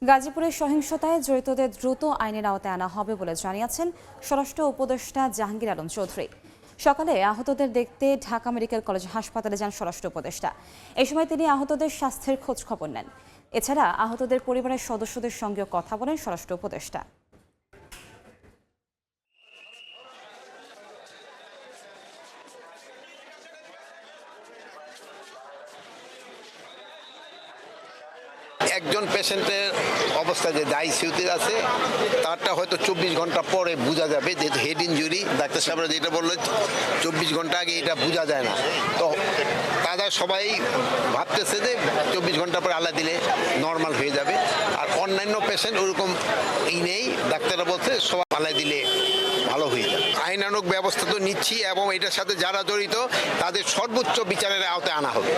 গাজীপুরের সহিংসতায় জড়িতদের দ্রুত আইনের আওতায় আনা হবে বলে জানিয়েছেন স্বরাষ্ট্র উপদেষ্টা জাহাঙ্গীর আলম চৌধুরী। সকালে আহতদের দেখতে ঢাকা মেডিকেল কলেজ হাসপাতালে যান স্বরাষ্ট্র উপদেষ্টা। এই সময় তিনি আহতদের স্বাস্থ্যের খোঁজ খবর নেন। এছাড়া আহতদের পরিবারের সদস্যদের সঙ্গেও কথা বলেন স্বরাষ্ট্র উপদেষ্টা। একজন পেশেন্টের অবস্থা যে আইসিইউতে আছে তারটা হয়তো 24 ঘন্টা পরে বোঝা যাবে, যেহেতু হেড ইনজুরি। ডাক্তার সাহেবরা যেটা বললো 24 ঘন্টা আগে এটা বোঝা যায় না। তো তারা সবাই ভাবতেছে যে 24 ঘন্টা পরে আলা দিলে নর্মাল হয়ে যাবে। আর অন্যান্য পেশেন্ট ওরকম নেই, ডাক্তাররা বলছে সবাই আলা দিলে ভালো হয়ে যাবে। আইনানুগ ব্যবস্থা তো নিচ্ছি এবং এটার সাথে যারা জড়িত তাদের সর্বোচ্চ বিচারের আওতায় আনা হবে।